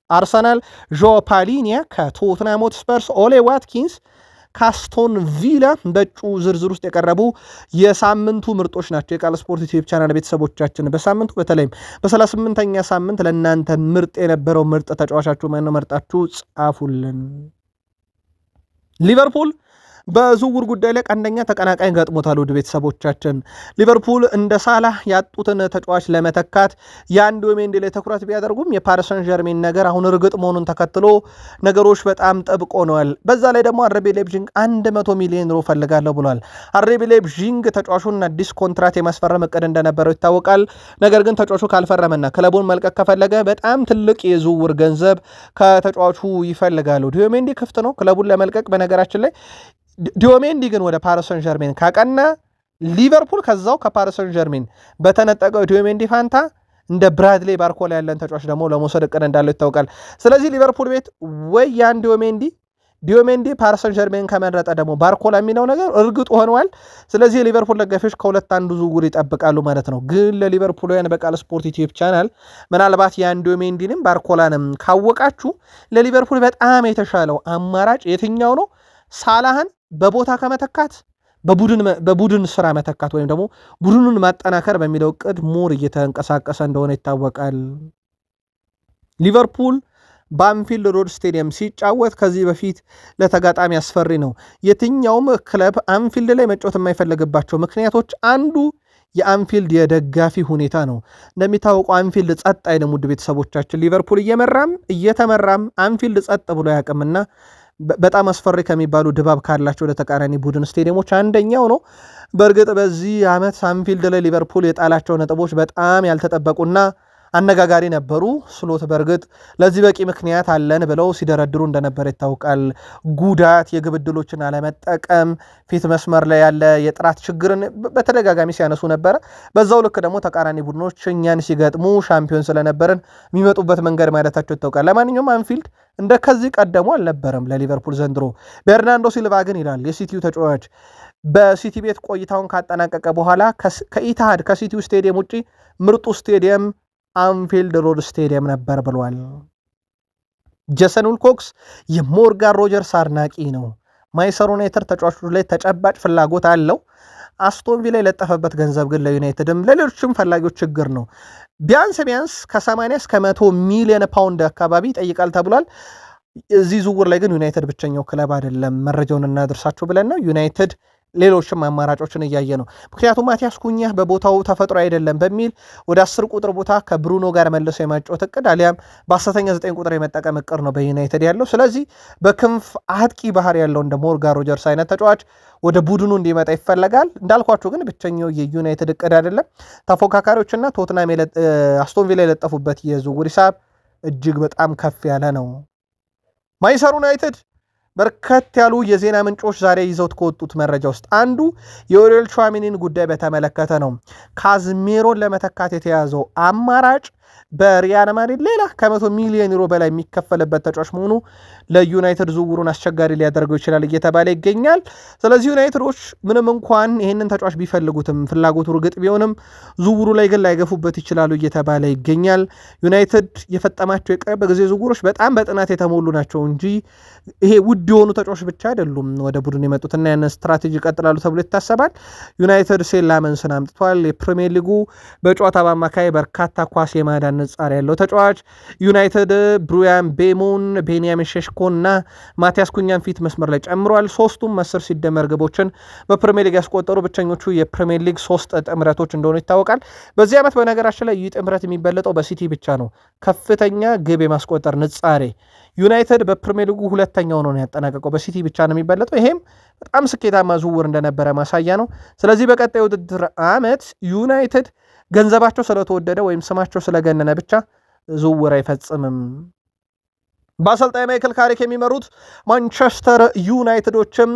ከአርሰናል፣ ዦ ፓሊኒያ ከቶትናም ሆትስፐርስ፣ ኦሌ ዋትኪንስ ካስቶን ቪላ በእጩ ዝርዝር ውስጥ የቀረቡ የሳምንቱ ምርጦች ናቸው። የቃል ስፖርት ዩቲዩብ ቻናል ቤተሰቦቻችን በሳምንቱ በተለይም በ38ኛ ሳምንት ለእናንተ ምርጥ የነበረው ምርጥ ተጫዋቻችሁ ማነው መርጣችሁ ጻፉልን። ሊቨርፑል በዝውውር ጉዳይ ላይ ቀንደኛ ተቀናቃኝ ገጥሞታል። ውድ ቤተሰቦቻችን ሊቨርፑል እንደ ሳላህ ያጡትን ተጫዋች ለመተካት የአንድ ሜንዲ ላይ ትኩረት ቢያደርጉም የፓሪስ ሰን ዠርሜን ነገር አሁን እርግጥ መሆኑን ተከትሎ ነገሮች በጣም ጥብቅ ሆነዋል። በዛ ላይ ደግሞ አርቢ ላይፕዚግ 100 ሚሊዮን ዩሮ ፈልጋለሁ ብሏል። አርቢ ላይፕዚግ ተጫዋቹን አዲስ ኮንትራት የማስፈረም እቅድ እንደነበረው ይታወቃል። ነገር ግን ተጫዋቹ ካልፈረመና ክለቡን መልቀቅ ከፈለገ በጣም ትልቅ የዝውውር ገንዘብ ከተጫዋቹ ይፈልጋሉ። ዲዮሜንዲ ክፍት ነው ክለቡን ለመልቀቅ። በነገራችን ላይ ዲዮሜንዲ ግን ወደ ፓሪስ ሰን ዠርሜን ካቀና ሊቨርፑል ከዛው ከፓሪስ ሰን ዠርሜን በተነጠቀው ዲዮሜንዲ ፋንታ እንደ ብራድሌ ባርኮላ ያለን ተጫዋች ደግሞ ለመውሰድ እቅድ እንዳለው ይታወቃል። ስለዚህ ሊቨርፑል ቤት ወይ ያን ዲዮሜንዲ ፓሪስ ሰን ዠርሜን ከመረጠ ደግሞ ባርኮላ የሚለው ነገር እርግጥ ሆነዋል። ስለዚህ የሊቨርፑል ደጋፊዎች ከሁለት አንዱ ዝውውር ይጠብቃሉ ማለት ነው። ግን ለሊቨርፑልያን በቃል ስፖርት ዩቲዩብ ቻናል ምናልባት ያን ዲዮሜንዲንም ባርኮላንም ካወቃችሁ ለሊቨርፑል በጣም የተሻለው አማራጭ የትኛው ነው? ሳላህን በቦታ ከመተካት በቡድን ስራ መተካት ወይም ደግሞ ቡድኑን ማጠናከር በሚለው እቅድ ሞር እየተንቀሳቀሰ እንደሆነ ይታወቃል። ሊቨርፑል በአንፊልድ ሮድ ስቴዲየም ሲጫወት ከዚህ በፊት ለተጋጣሚ አስፈሪ ነው። የትኛውም ክለብ አንፊልድ ላይ መጫወት የማይፈልግባቸው ምክንያቶች አንዱ የአንፊልድ የደጋፊ ሁኔታ ነው። እንደሚታወቀው አንፊልድ ጸጥ አይልም። ውድ ቤተሰቦቻችን ሊቨርፑል እየመራም እየተመራም አንፊልድ ጸጥ ብሎ ያቅምና በጣም አስፈሪ ከሚባሉ ድባብ ካላቸው ለተቃራኒ ቡድን ስቴዲየሞች አንደኛው ነው። በእርግጥ በዚህ ዓመት አንፊልድ ላይ ሊቨርፑል የጣላቸው ነጥቦች በጣም ያልተጠበቁና አነጋጋሪ ነበሩ። ስሎት በእርግጥ ለዚህ በቂ ምክንያት አለን ብለው ሲደረድሩ እንደነበር ይታወቃል። ጉዳት፣ የግብ ዕድሎችን አለመጠቀም፣ ፊት መስመር ላይ ያለ የጥራት ችግርን በተደጋጋሚ ሲያነሱ ነበረ። በዛው ልክ ደግሞ ተቃራኒ ቡድኖች እኛን ሲገጥሙ ሻምፒዮን ስለነበርን የሚመጡበት መንገድ ማለታቸው ይታወቃል። ለማንኛውም አንፊልድ እንደ ከዚህ ቀደሙ አልነበረም ለሊቨርፑል ዘንድሮ። ቤርናርዶ ሲልቫ ግን ይላል የሲቲው ተጫዋች በሲቲ ቤት ቆይታውን ካጠናቀቀ በኋላ ከኢትሃድ ከሲቲው ስቴዲየም ውጪ ምርጡ ስቴዲየም አንፊልድ ሮድ ስቴዲየም ነበር ብሏል። ጄሰን ዊልኮክስ የሞርጋን ሮጀርስ አድናቂ ነው። ማንቸስተር ዩናይትድ ተጫዋቾች ላይ ተጨባጭ ፍላጎት አለው። አስቶን ቪላ የለጠፈበት ገንዘብ ግን ለዩናይትድም ለሌሎችም ፈላጊዎች ችግር ነው። ቢያንስ ከ80 እስከ 100 ሚሊዮን ፓውንድ አካባቢ ይጠይቃል ተብሏል። እዚህ ዝውውር ላይ ግን ዩናይትድ ብቸኛው ክለብ አይደለም። መረጃውን እናደርሳቸው ብለን ነው። ዩናይትድ ሌሎችም አማራጮችን እያየ ነው። ምክንያቱም ማቲያስ ኩኛ በቦታው ተፈጥሮ አይደለም በሚል ወደ 10 ቁጥር ቦታ ከብሩኖ ጋር መልሶ የማጫወት እቅድ አሊያም በ10ኛ 9 ቁጥር የመጠቀም እቅድ ነው በዩናይትድ ያለው። ስለዚህ በክንፍ አጥቂ ባህር ያለው እንደ ሞርጋን ሮጀርስ አይነት ተጫዋች ወደ ቡድኑ እንዲመጣ ይፈለጋል። እንዳልኳቸው ግን ብቸኛው የዩናይትድ እቅድ አይደለም። ተፎካካሪዎችና ቶትናም አስቶን ቪላ የለጠፉበት የዝውውር ሂሳብ እጅግ በጣም ከፍ ያለ ነው። ማንቸስተር ዩናይትድ በርከት ያሉ የዜና ምንጮች ዛሬ ይዘውት ከወጡት መረጃ ውስጥ አንዱ የኦሪዮል ቹዋሜኒን ጉዳይ በተመለከተ ነው። ካዝሜሮን ለመተካት የተያዘው አማራጭ በሪያል ማድሪድ ሌላ ከ100 ሚሊዮን ዩሮ በላይ የሚከፈልበት ተጫዋች መሆኑ ለዩናይትድ ዝውውሩን አስቸጋሪ ሊያደርገው ይችላል እየተባለ ይገኛል። ስለዚህ ዩናይትዶች ምንም እንኳን ይህንን ተጫዋች ቢፈልጉትም ፍላጎቱ ርግጥ ቢሆንም ዝውውሩ ላይ ግን ላይገፉበት ይችላሉ እየተባለ ይገኛል። ዩናይትድ የፈጠማቸው የቅርብ ጊዜ ዝውውሮች በጣም በጥናት የተሞሉ ናቸው እንጂ ይሄ ውድ የሆኑ ተጫዋች ብቻ አይደሉም ወደ ቡድን የመጡትና ያንን ስትራቴጂ ይቀጥላሉ ተብሎ ይታሰባል። ዩናይትድ ሴላመንስን አምጥቷል። የፕሪሚየር ሊጉ በጨዋታ በአማካይ በርካታ ኳስ የማዳን ንጻር ያለው ተጫዋች ዩናይትድ ብሩያን ቤሞን፣ ቤንያሚን ሼሽኮን እና ማቲያስ ኩኛን ፊት መስመር ላይ ጨምሯል። ሶስቱም 10 ሲደመር ግቦችን በፕሪሚየር ሊግ ያስቆጠሩ ብቸኞቹ የፕሪሚየር ሊግ 3 ጥምረቶች እንደሆኑ ይታወቃል። በዚህ ዓመት በነገራችን ላይ ይህ ጥምረት የሚበለጠው በሲቲ ብቻ ነው። ከፍተኛ ግብ የማስቆጠር ንጻሬ ዩናይትድ በፕሪሚየር ሊጉ ሁለተኛው ነው ያጠናቀቀው፣ በሲቲ ብቻ ነው የሚበለጠው። ይሄም በጣም ስኬታማ ዝውውር እንደነበረ ማሳያ ነው። ስለዚህ በቀጣይ ውድድር ዓመት ዩናይትድ ገንዘባቸው ስለተወደደ ወይም ስማቸው ስለገነነ ብቻ ዝውውር አይፈጽምም። በአሰልጣኝ ማይክል ካሪክ የሚመሩት ማንቸስተር ዩናይትዶችም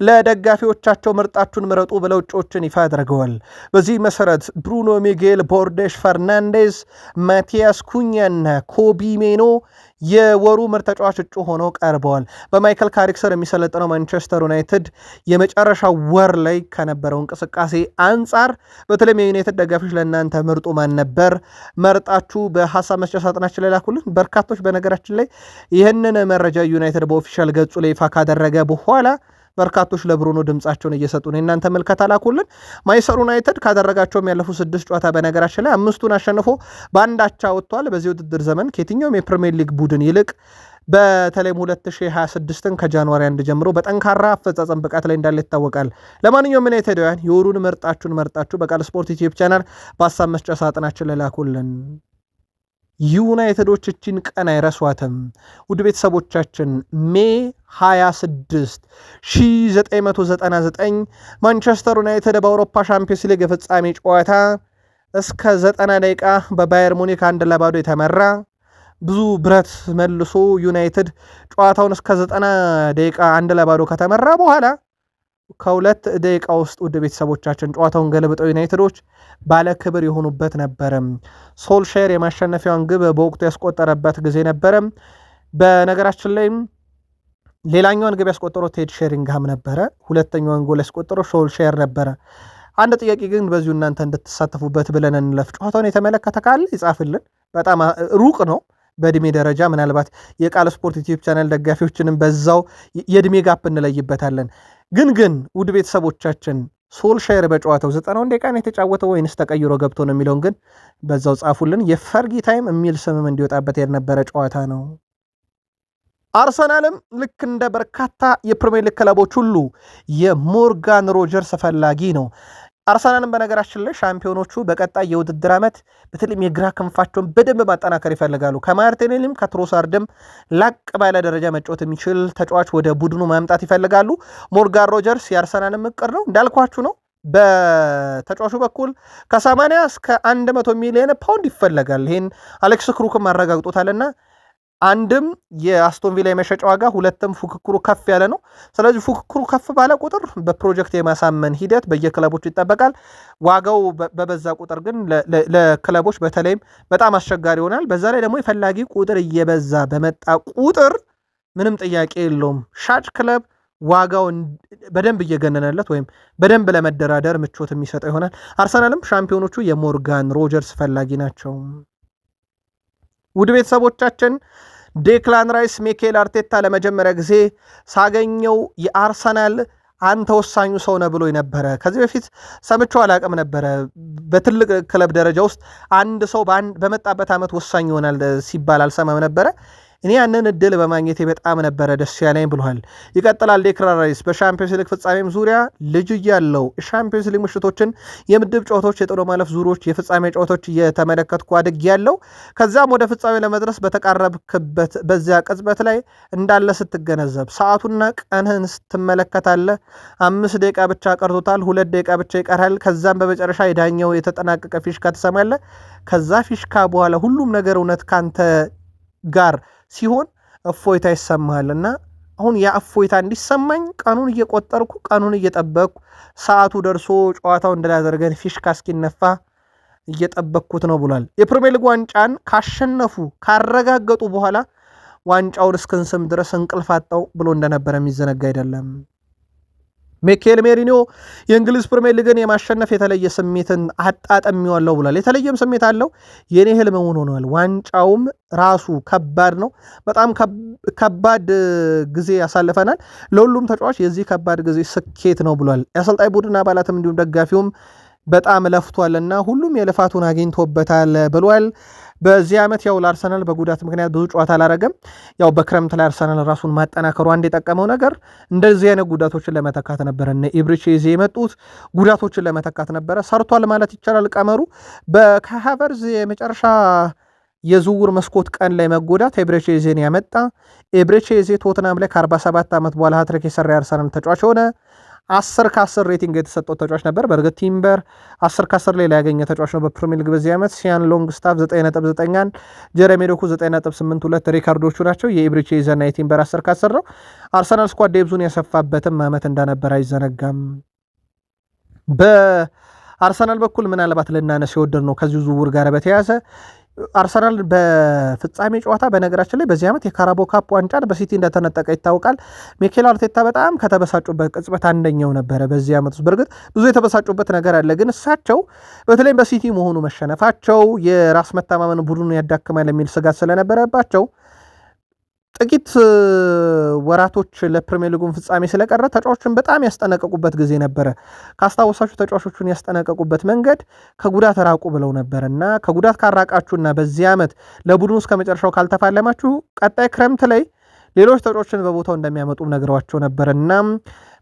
ለደጋፊዎቻቸው ምርጣችሁን ምረጡ ብለው እጩዎችን ይፋ አድርገዋል። በዚህ መሰረት ብሩኖ ሚጌል፣ ቦርዴሽ ፈርናንዴዝ፣ ማቲያስ ኩኛና ኮቢ ሜኖ የወሩ ምርጥ ተጫዋች እጩ ሆነው ቀርበዋል። በማይክል ካሪክ ስር የሚሰለጥነው ማንቸስተር ዩናይትድ የመጨረሻ ወር ላይ ከነበረው እንቅስቃሴ አንጻር በተለይም የዩናይትድ ደጋፊዎች ለእናንተ ምርጡ ማን ነበር? መርጣችሁ በሀሳብ መስጫ ሳጥናችን ላይ ላኩልን። በርካቶች በነገራችን ላይ ይህንን መረጃ ዩናይትድ በኦፊሻል ገጹ ላይ ይፋ ካደረገ በኋላ በርካቶች ለብሩኖ ድምጻቸውን እየሰጡ ነው። እናንተ መልከታ ላኩልን። ማንቸስተር ዩናይትድ ካደረጋቸውም ያለፉ 6 ጨዋታ በነገራችን ላይ 5ቱን አሸንፎ በአንድ አቻ ወጥቷል። በዚህ ውድድር ዘመን ከየትኛውም የፕሪሚየር ሊግ ቡድን ይልቅ በተለይም 2026ን ከጃንዋሪ 1 ጀምሮ በጠንካራ አፈጻጸም ብቃት ላይ እንዳለ ይታወቃል። ለማንኛውም ዩናይትዳውያን የወሩን መርጣችሁ በቃል ስፖርት ዩቲዩብ ቻናል በሀሳብ መስጫ ሳጥናችን ላይ ላኩልን። ዩናይትዶች እችን ቀን አይረሷትም። ውድ ቤተሰቦቻችን ሜይ 26 1999 ማንቸስተር ዩናይትድ በአውሮፓ ሻምፒዮንስ ሊግ የፍጻሜ ጨዋታ እስከ 90 ደቂቃ በባየር ሙኒክ 1-0 የተመራ ብዙ ብረት መልሶ ዩናይትድ ጨዋታውን እስከ 90 ደቂቃ 1-0 ከተመራ በኋላ ከ2 ደቂቃ ውስጥ ውድ ቤተሰቦቻችን ጨዋታውን ገለብጠው ዩናይትዶች ባለ ክብር የሆኑበት ነበረ። ሶልሼር የማሸነፊያውን ግብ በወቅቱ ያስቆጠረበት ጊዜ ነበረ። በነገራችን ላይ ሌላኛውን ግብ ያስቆጠረው ቴድ ሼሪንግሃም ነበረ። ሁለተኛውን ጎል ያስቆጠረው ሶልሼር ነበረ። አንድ ጥያቄ ግን በዚሁ እናንተ እንድትሳተፉበት ብለን እንለፍ። ጨዋታውን የተመለከተ ካለ ይጻፍልን። በጣም ሩቅ ነው በእድሜ ደረጃ። ምናልባት የቃል ስፖርት ዩቲዩብ ቻናል ደጋፊዎችንም በዛው የእድሜ ጋፕ እንለይበታለን። ግን ውድ ቤተሰቦቻችን ሶልሼር በጨዋታው 90 ደቂቃ ነው የተጫወተው ወይንስ ተቀይሮ ገብቶ ነው የሚለውን ግን በዛው ጻፉልን። የፈርጊ ታይም የሚል ስምም እንዲወጣበት የነበረ ጨዋታ ነው። አርሰናልም ልክ እንደ በርካታ የፕሪሚየር ሊግ ክለቦች ሁሉ የሞርጋን ሮጀርስ ፈላጊ ነው። አርሰናልን በነገራችን ላይ ሻምፒዮኖቹ በቀጣይ የውድድር ዓመት በተለይም የግራ ክንፋቸውን በደንብ ማጠናከር ይፈልጋሉ። ከማርቲኔሊም ከትሮሳርድም ላቅ ባለ ደረጃ መጫወት የሚችል ተጫዋች ወደ ቡድኑ ማምጣት ይፈልጋሉ። ሞርጋን ሮጀርስ የአርሰናልን እቅድ ነው እንዳልኳችሁ ነው። በተጫዋቹ በኩል ከ80 እስከ 100 ሚሊዮን ፓውንድ ይፈለጋል። ይህን አሌክስ ክሩክም አረጋግጦታልና አንድም የአስቶን ቪላ የመሸጫ ዋጋ፣ ሁለትም ፉክክሩ ከፍ ያለ ነው። ስለዚህ ፉክክሩ ከፍ ባለ ቁጥር በፕሮጀክት የማሳመን ሂደት በየክለቦች ይጠበቃል። ዋጋው በበዛ ቁጥር ግን ለክለቦች በተለይም በጣም አስቸጋሪ ይሆናል። በዛ ላይ ደግሞ የፈላጊ ቁጥር እየበዛ በመጣ ቁጥር ምንም ጥያቄ የለውም ሻጭ ክለብ ዋጋው በደንብ እየገነነለት ወይም በደንብ ለመደራደር ምቾት የሚሰጠው ይሆናል። አርሰናልም ሻምፒዮኖቹ የሞርጋን ሮጀርስ ፈላጊ ናቸው። ውድ ቤተሰቦቻችን ዴክላን ራይስ ሚኬል አርቴታ ለመጀመሪያ ጊዜ ሳገኘው የአርሰናል አንተ ወሳኙ ሰው ነህ ብሎ ነበረ። ከዚህ በፊት ሰምቼው አላቅም ነበረ። በትልቅ ክለብ ደረጃ ውስጥ አንድ ሰው በመጣበት ዓመት ወሳኝ ይሆናል ሲባል አልሰማም ነበረ። እኔ ያንን እድል በማግኘቴ በጣም ነበረ ደስ ያለኝ ብሏል። ይቀጥላል ዴክላን ራይስ በሻምፒዮንስ ሊግ ፍጻሜም ዙሪያ ልጅ እያለው ሻምፒዮንስ ሊግ ምሽቶችን፣ የምድብ ጨዋታዎች፣ የጥሎ ማለፍ ዙሮች፣ የፍጻሜ ጨዋታዎች እየተመለከትኩ አድግ ያለው ከዛም ወደ ፍጻሜ ለመድረስ በተቃረብክበት በዚያ ቅጽበት ላይ እንዳለ ስትገነዘብ ሰዓቱና ቀንህን ስትመለከታለህ። 5 ደቂቃ ብቻ ቀርቶታል፣ 2 ደቂቃ ብቻ ይቀራል። ከዛም በመጨረሻ የዳኛው የተጠናቀቀ ፊሽካ ትሰማለህ። ከዛ ፊሽካ በኋላ ሁሉም ነገር እውነት ካንተ ጋር ሲሆን እፎይታ ይሰማሃልና አሁን ያ እፎይታ እንዲሰማኝ ቀኑን እየቆጠርኩ ቀኑን እየጠበቅኩ ሰዓቱ ደርሶ ጨዋታው እንዳላደረገን ፊሽካ እስኪነፋ እየጠበቅኩት ነው ብሏል። የፕሪሚየር ሊግ ዋንጫን ካሸነፉ ካረጋገጡ በኋላ ዋንጫውን እስክንስም ድረስ እንቅልፍ አጣው ብሎ እንደነበረ የሚዘነጋ አይደለም። ሚኬል ሜሪኖ የእንግሊዝ ፕሪሚየር ሊግን የማሸነፍ የተለየ ስሜትን አጣጥሜዋለሁ ብሏል። የተለየም ስሜት አለው፣ የኔ ህልም ሆኗል። ዋንጫውም ራሱ ከባድ ነው። በጣም ከባድ ጊዜ ያሳልፈናል። ለሁሉም ተጫዋች የዚህ ከባድ ጊዜ ስኬት ነው ብሏል። የአሰልጣኝ ቡድን አባላትም እንዲሁም ደጋፊውም በጣም ለፍቷልና ሁሉም የልፋቱን አግኝቶበታል ብሏል። በዚህ ዓመት ያው ለአርሰናል በጉዳት ምክንያት ብዙ ጨዋታ አላረገም። ያው በክረምት ላይ አርሰናል ራሱን ማጠናከሩ አንድ የጠቀመው ነገር እንደዚህ አይነት ጉዳቶችን ለመተካት ነበረ። እነ ኢብሪቼዜ የመጡት ጉዳቶችን ለመተካት ነበረ። ሰርቷል ማለት ይቻላል። ቀመሩ በካይ ሃቨርትዝ የመጨረሻ የዝውውር መስኮት ቀን ላይ መጎዳት ኤብሬቼዜን ያመጣ። ኤብሬቼዜ ቶትናም ላይ ከ47 ዓመት በኋላ ሃትሪክ የሰራ የአርሰናል ተጫዋች ሆነ። 10 ከ10 ሬቲንግ የተሰጠው ተጫዋች ነበር። በእርግጥ ቲምበር 10 ከ10 ላይ ያገኘ ተጫዋች ነው በፕሪሚየር ሊግ በዚህ ዓመት። ሲያን ሎንግስታፍ 9.91፣ ጀረሚ ዶኩ 9.82 ሪካርዶቹ ናቸው። የኢብሪቼዜና የቲምበር 10 ከ10 ነው። አርሰናል ስኳድ ዴብዙን ያሰፋበትም ዓመት እንደነበር አይዘነጋም። በአርሰናል በኩል ምናልባት ልናነስ የወደድ ነው ከዚሁ ዝውውር ጋር በተያያዘ አርሰናል በፍጻሜ ጨዋታ በነገራችን ላይ በዚህ ዓመት የካራቦ ካፕ ዋንጫን በሲቲ እንደተነጠቀ ይታወቃል። ሚኬል አርቴታ በጣም ከተበሳጩበት ቅጽበት አንደኛው ነበረ በዚህ ዓመት ውስጥ። በእርግጥ ብዙ የተበሳጩበት ነገር አለ፣ ግን እሳቸው በተለይም በሲቲ መሆኑ መሸነፋቸው የራስ መተማመን ቡድኑ ያዳክማል የሚል ስጋት ስለነበረባቸው ጥቂት ወራቶች ለፕሪሚየር ሊጉን ፍጻሜ ስለቀረ ተጫዋቾችን በጣም ያስጠነቀቁበት ጊዜ ነበረ። ካስታወሳችሁ ተጫዋቾቹን ያስጠነቀቁበት መንገድ ከጉዳት ራቁ ብለው ነበር እና ከጉዳት ካራቃችሁና በዚህ ዓመት ለቡድኑ እስከ መጨረሻው ካልተፋለማችሁ ቀጣይ ክረምት ላይ ሌሎች ተጫዋቾችን በቦታው እንደሚያመጡ ነግረዋቸው ነበር እና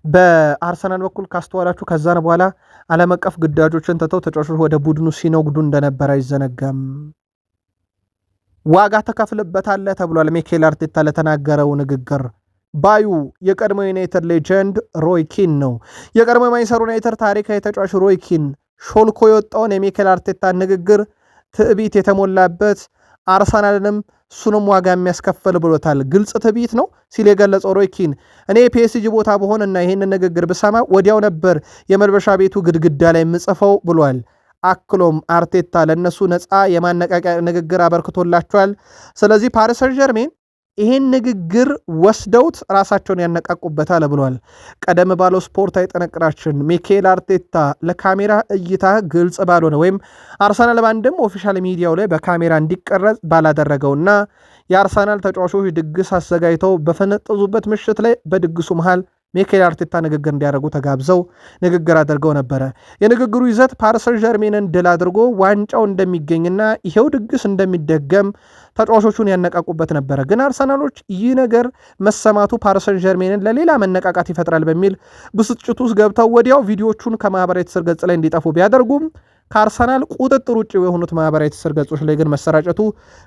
በአርሰናል በኩል ካስተዋላችሁ ከዛን በኋላ ዓለም አቀፍ ግዳጆችን ትተው ተጫዋቾች ወደ ቡድኑ ሲነጉዱ እንደነበር አይዘነጋም። ዋጋ ተከፍልበታለህ ተብሏል። ሚኬል አርቴታ ለተናገረው ንግግር ባዩ የቀድሞ ዩናይትድ ሌጀንድ ሮይ ኪን ነው። የቀድሞ ማንቸስተር ዩናይትድ ታሪካዊ ተጫዋች ሮይ ኪን ሾልኮ የወጣውን የሚኬል አርቴታ ንግግር ትዕቢት የተሞላበት አርሰናልንም እሱንም ዋጋ የሚያስከፍል ብሎታል። ግልጽ ትዕቢት ነው ሲል የገለጸው ሮይ ኪን እኔ ፒኤስጂ ቦታ በሆንና ይህንን ንግግር ብሰማ ወዲያው ነበር የመልበሻ ቤቱ ግድግዳ ላይ የምጽፈው ብሏል። አክሎም አርቴታ ለነሱ ነፃ የማነቃቂያ ንግግር አበርክቶላቸዋል። ስለዚህ ፓሪስ ሰን ዠርሜን ይህን ንግግር ወስደውት ራሳቸውን ያነቃቁበታል ብሏል። ቀደም ባለው ስፖርታዊ ጥንቅራችን ሚኬል አርቴታ ለካሜራ እይታ ግልጽ ባልሆነ ወይም አርሰናል ባንድም ኦፊሻል ሚዲያው ላይ በካሜራ እንዲቀረጽ ባላደረገውና የአርሰናል ተጫዋቾች ድግስ አዘጋጅተው በፈነጠዙበት ምሽት ላይ በድግሱ መሃል ሚኬል አርቴታ ንግግር እንዲያደርጉ ተጋብዘው ንግግር አድርገው ነበረ። የንግግሩ ይዘት ፓሪስ ሰን ዠርሜንን ድል አድርጎ ዋንጫው እንደሚገኝና ይሄው ድግስ እንደሚደገም ተጫዋቾቹን ያነቃቁበት ነበረ። ግን አርሰናሎች ይህ ነገር መሰማቱ ፓሪስ ሰን ዠርሜንን ለሌላ መነቃቃት ይፈጥራል በሚል ብስጭት ውስጥ ገብተው ወዲያው ቪዲዮቹን ከማህበራዊ ትስስር ገጽ ላይ እንዲጠፉ ቢያደርጉም ከአርሰናል ቁጥጥር ውጭ የሆኑት ማህበራዊ ትስስር ገጾች ላይ ግን መሰራጨቱ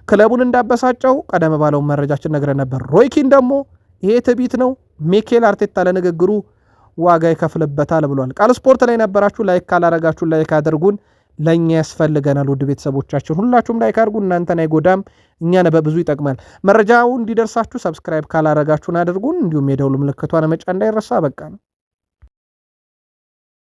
ክለቡን እንዳበሳጨው ቀደም ባለው መረጃችን ነግረን ነበር። ሮይኪን ደግሞ ይሄ ትዕቢት ነው፣ ሚኬል አርቴታ ለንግግሩ ዋጋ ይከፍልበታል ብሏል። ቃል ስፖርት ላይ ነበራችሁ። ላይክ ካላረጋችሁ ላይክ አድርጉን፣ ለእኛ ያስፈልገናል። ውድ ቤተሰቦቻችን ሁላችሁም ላይክ አድርጉ፣ እናንተን አይጎዳም፣ እኛን በብዙ ይጠቅማል። መረጃው እንዲደርሳችሁ ሰብስክራይብ ካላረጋችሁን አድርጉን፣ እንዲሁም የደውል ምልክቷን መጫን እንዳይረሳ። በቃ ነው።